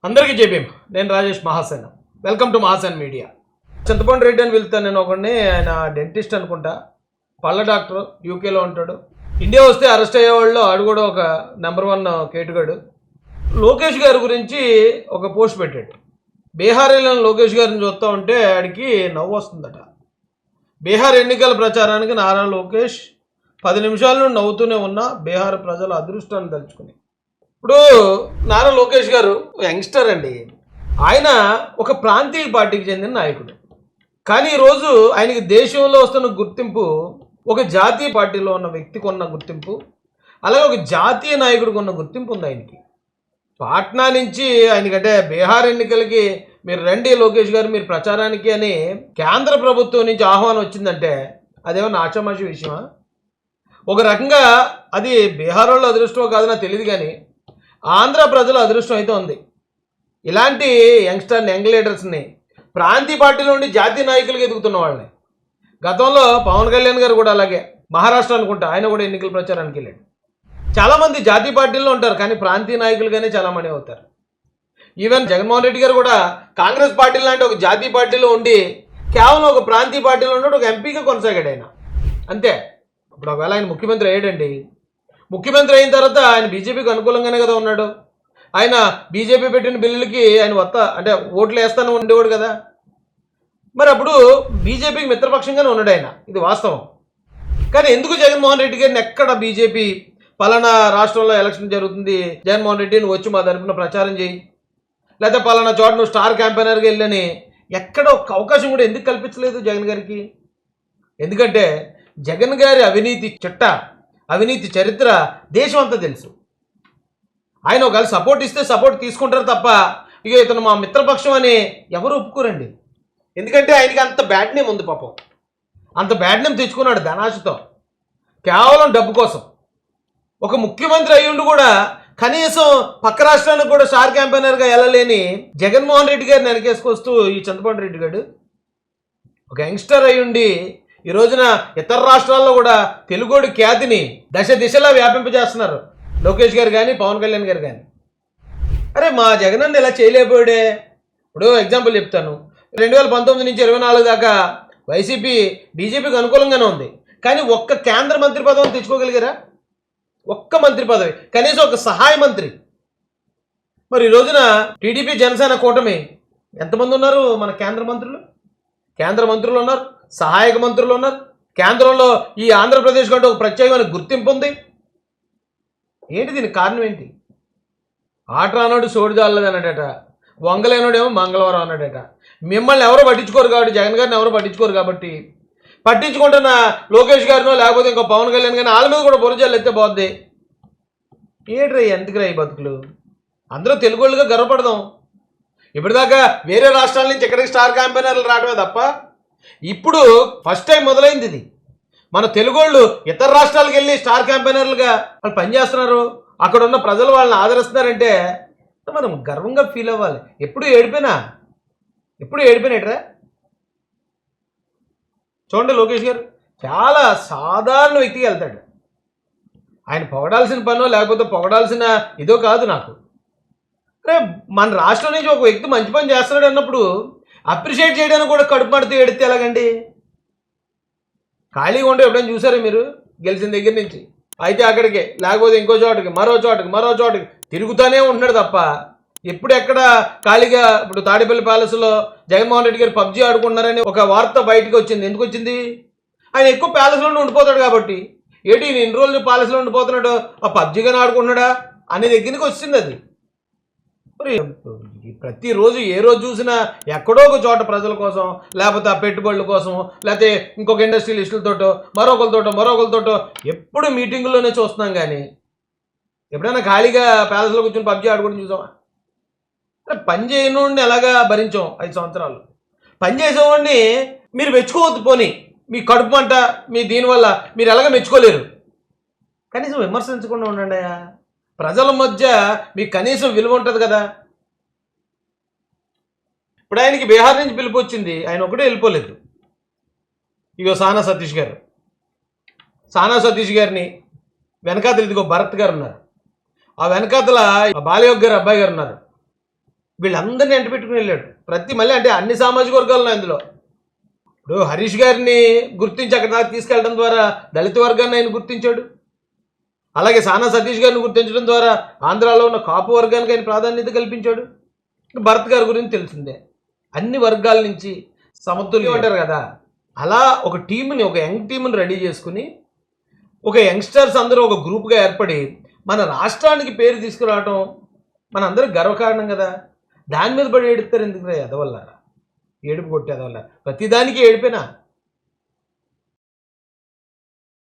అందరికీ జేబీఎం. నేను Rajesh Mahasena. Welcome to Mahasen media. చింతపండు రెడ్డి అని వెళ్తాను నేను ఒకడిని. ఆయన డెంటిస్ట్ అనుకుంటా, పళ్ళ డాక్టర్, యూకేలో ఉంటాడు. ఇండియా వస్తే అరెస్ట్ అయ్యేవాళ్ళు ఆడు కూడా ఒక నెంబర్ 1 కేటుగాడు. లోకేష్ గారి గురించి ఒక పోస్ట్ పెట్టాడు. బీహార్ వెళ్ళిన లోకేష్ గారిని చూస్తూ ఉంటే ఆడికి నవ్వు వస్తుందట. బీహార్ ఎన్నికల ప్రచారానికి నారా లోకేష్ 10 నిమిషాల నుండి నవ్వుతూనే ఉన్న బీహార్ ప్రజల అదృష్టాన్ని తలుచుకుని. ఇప్పుడు నారా లోకేష్ గారు యంగ్స్టర్ అండి. ఆయన ఒక ప్రాంతీయ పార్టీకి చెందిన నాయకుడు. కానీ ఈరోజు ఆయనకి దేశంలో వస్తున్న గుర్తింపు ఒక జాతీయ పార్టీలో ఉన్న వ్యక్తికి ఉన్న గుర్తింపు, అలాగే ఒక జాతీయ నాయకుడికి ఉన్న గుర్తింపు ఉంది ఆయనకి. పాట్నా నుంచి ఆయనకంటే బీహార్ ఎన్నికలకి మీరు రండి లోకేష్ గారు మీరు ప్రచారానికి అని కేంద్ర ప్రభుత్వం నుంచి ఆహ్వానం వచ్చిందంటే అదేమన్నా ఆషామాషి విషయమా? ఒక రకంగా అది బీహార్ వాళ్ళు అదృష్టమో కాదో నాకు తెలియదు, కానీ ఆంధ్ర ప్రజల అదృష్టం అయితే ఉంది. ఇలాంటి యంగ్ లీడర్స్ని ప్రాంతీయ పార్టీలో ఉండి జాతీయ నాయకులుగా ఎదుగుతున్న వాళ్ళని. గతంలో పవన్ కళ్యాణ్ గారు కూడా అలాగే మహారాష్ట్ర అనుకుంటా ఆయన కూడా ఎన్నికల ప్రచారానికి వెళ్ళాడు. చాలామంది జాతీయ పార్టీల్లో ఉంటారు, కానీ ప్రాంతీయ నాయకులుగానే చాలామంది అవుతారు. ఈవెన్ జగన్మోహన్ రెడ్డి గారు కూడా కాంగ్రెస్ పార్టీ లాంటి ఒక జాతీయ పార్టీలో ఉండి కేవలం ఒక ప్రాంతీయ పార్టీలో ఉన్నాడు, ఒక ఎంపీగా కొనసాగాడు ఆయన అంతే. ఇప్పుడు ఒకవేళ ఆయన ముఖ్యమంత్రి అయ్యాడండి, ముఖ్యమంత్రి అయిన తర్వాత ఆయన బీజేపీకి అనుకూలంగానే కదా ఉన్నాడు. ఆయన బీజేపీ పెట్టిన బిల్లులకి ఆయన అంటే ఓట్లు వేస్తాను ఉండేవాడు కదా. మరి అప్పుడు బీజేపీకి మిత్రపక్షంగానే ఉన్నాడు ఆయన, ఇది వాస్తవం. కానీ ఎందుకు జగన్మోహన్ రెడ్డి గారిని ఎక్కడ బీజేపీ పలానా రాష్ట్రంలో ఎలక్షన్ జరుగుతుంది, జగన్మోహన్ రెడ్డి నువ్వు వచ్చి మా తరపున ప్రచారం చేయి, లేకపోతే పలానా చోట నువ్వు స్టార్ క్యాంపెయినర్గా వెళ్ళని ఎక్కడ ఒక అవకాశం కూడా ఎందుకు కల్పించలేదు జగన్ గారికి? ఎందుకంటే జగన్ గారి అవినీతి చరిత్ర దేశం అంతా తెలుసు. ఆయన ఒకవేళ సపోర్ట్ ఇస్తే సపోర్ట్ తీసుకుంటారు తప్ప ఇక ఇతను మా మిత్రపక్షం అని ఎవరు ఒప్పుకోరండి. ఎందుకంటే ఆయనకి అంత బ్యాడ్ నేమ్ ఉంది పాపం. అంత బ్యాడ్ నేమ్ తెచ్చుకున్నాడు ధనాశతో, కేవలం డబ్బు కోసం. ఒక ముఖ్యమంత్రి అయ్యుండి కూడా కనీసం పక్క రాష్ట్రానికి కూడా స్టార్ క్యాంపెయినర్గా వెళ్ళలేని జగన్మోహన్ రెడ్డి గారిని వెనకేసుకొస్తూ ఈ చింతపండు రెడ్డి గారు ఒక యంగ్స్టర్ అయ్యుండి ఈ రోజున ఇతర రాష్ట్రాల్లో కూడా తెలుగోడి ఖ్యాతిని దశ దిశలా వ్యాపింపజేస్తున్నారు లోకేష్ గారు కానీ పవన్ కళ్యాణ్ గారు కానీ. అరే మా జగన్ అన్న ఇలా చేయలేకపోయాడే. ఇప్పుడు ఎగ్జాంపుల్ చెప్తాను. 2019 నుంచి 24 దాకా బీజేపీకి అనుకూలంగానే ఉంది, కానీ ఒక్క కేంద్ర మంత్రి పదవిని తెచ్చుకోగలిగారా? ఒక్క మంత్రి పదవి, కనీసం ఒక సహాయ మంత్రి. మరి ఈ రోజున టీడీపీ జనసేన కూటమి ఎంతమంది ఉన్నారు? మన కేంద్ర మంత్రులు ఉన్నారు, సహాయక మంత్రులు ఉన్నారు. కేంద్రంలో ఈ ఆంధ్రప్రదేశ్ కంటే ఒక ప్రత్యేకమైన గుర్తింపు ఉంది. ఏంటి దీనికి కారణం ఏంటి? ఆట రానోడు సోడి జాలలేదు అన్నాడట, వంగలేనోడేమో మంగళవారం అన్నాడట. మిమ్మల్ని ఎవరో పట్టించుకోరు కాబట్టి, జగన్ గారిని ఎవరో పట్టించుకోరు కాబట్టి, పట్టించుకుంటున్న లోకేష్ గారినో లేకపోతే ఇంకో పవన్ కళ్యాణ్ గారిని వాళ్ళ మీద కూడా బురజాలు ఎత్తే పోద్ది. ఏంట్రా ఎందుకురా ఈ బతుకులు? అందరూ తెలుగు వాళ్ళుగా గర్వపడదాం. ఇప్పటిదాకా వేరే రాష్ట్రాల నుంచి ఇక్కడికి స్టార్ క్యాంపెయినర్లు రావడమే తప్ప ఇప్పుడు ఫస్ట్ టైం మొదలైంది ఇది. మన తెలుగు వాళ్ళు ఇతర రాష్ట్రాలకు వెళ్ళి స్టార్ క్యాంపెయినర్లుగా వాళ్ళు పనిచేస్తున్నారు, అక్కడ ఉన్న ప్రజలు వాళ్ళని ఆదరిస్తున్నారంటే మనం గర్వంగా ఫీల్ అవ్వాలి. ఎప్పుడు ఏడిపోయినట్రా? చూడండి, లోకేష్ గారు చాలా సాధారణ వ్యక్తికి వెళ్తాడు. ఆయన పొగడాల్సిన పనో లేకపోతే పొగడాల్సిన ఇదో కాదు నాకు. అంటే మన రాష్ట్రం నుంచి ఒక వ్యక్తి మంచి పని చేస్తున్నాడు అన్నప్పుడు అప్రిషియేట్ చేయడానికి కూడా కడుపు మడితే ఎడితే ఎలాగండి? ఖాళీగా ఉంటే ఎప్పుడైనా చూసారా మీరు? గెలిచిన దగ్గర నుంచి అయితే అక్కడికి, లేకపోతే ఇంకో చోటకి, మరో చోటకి తిరుగుతూనే ఉంటున్నాడు తప్ప ఎప్పుడు ఎక్కడ ఖాళీగా. ఇప్పుడు తాడేపల్లి ప్యాలెస్లో జగన్మోహన్ రెడ్డి గారు పబ్జీ ఆడుకుంటున్నారని ఒక వార్త బయటకు వచ్చింది. ఎందుకు వచ్చింది? ఆయన ఎక్కువ ప్యాలెస్లోనే ఉండిపోతాడు కాబట్టి. ఏంటి నేను ఇన్ని రోజులు ప్యాలెస్లో ఉండిపోతున్నాడు, ఆ పబ్జీగానే ఆడుకుంటున్నాడా అనే దగ్గరికి వచ్చింది అది. మరి ప్రతిరోజు ఏ రోజు చూసినా ఎక్కడో ఒక చోట ప్రజల కోసం, లేకపోతే ఆ పెట్టుబడుల కోసం, లేకపోతే ఇంకొక ఇండస్ట్రియలిస్టులతోటో మరొకరితోటో ఎప్పుడు మీటింగుల్లోనే చూస్తున్నాం. కానీ ఎప్పుడైనా ఖాళీగా ప్యాలెస్లో కూర్చొని పబ్జీ ఆడుకోవడం చూసామా? పని చేయనుండి ఎలాగా భరించాం 5 సంవత్సరాలు. పని చేసేవాడిని మీరు మెచ్చుకోవద్దు. పోనీ మీ కడుపు మంట, మీ దీనివల్ల మీరు ఎలాగ మెచ్చుకోలేరు. కనీసం విమర్శించకుండా ఉండండి. ప్రజల మధ్య మీకు కనీసం విలువ ఉంటుంది కదా. ఇప్పుడు ఆయనకి బీహార్ నుంచి పిలుపు వచ్చింది, ఆయన ఒకటే వెళ్ళిపోలేదు. ఇగో సానా సతీష్ గారిని వెనకాతలు ఇదిగో భరత్ గారు ఉన్నారు, ఆ వెనకాతల బాలయోగ్ గారు అబ్బాయి గారు ఉన్నారు. వీళ్ళందరినీ ఎంట పెట్టుకుని వెళ్ళాడు. మళ్ళీ అంటే అన్ని సామాజిక వర్గాల్లో ఇందులో ఇప్పుడు హరీష్ గారిని గుర్తించి అక్కడ దాకా తీసుకెళ్ళడం ద్వారా దళిత వర్గాన్ని ఆయన గుర్తించాడు. అలాగే సానా సతీష్ గారిని గుర్తించడం ద్వారా ఆంధ్రాలో ఉన్న కాపు వర్గానికి ఆయన ప్రాధాన్యత కల్పించాడు. భరత్ గారి గురించి తెలిసిందే. అన్ని వర్గాల నుంచి సమతుల్యం అంటారు కదా, అలా ఒక టీంని, ఒక యంగ్ టీంని రెడీ చేసుకుని ఒక యంగ్స్టర్స్ అందరూ ఒక గ్రూప్గా ఏర్పడి మన రాష్ట్రానికి పేరు తీసుకురావటం మన అందరికి గర్వకారణం కదా. దాని మీద పడి ఏడుస్తారు ఎందుకు ఎదవల్లారా, ఏడుపు కొట్టేదవల్ల ప్రతిదానికి ఏడిపోయినా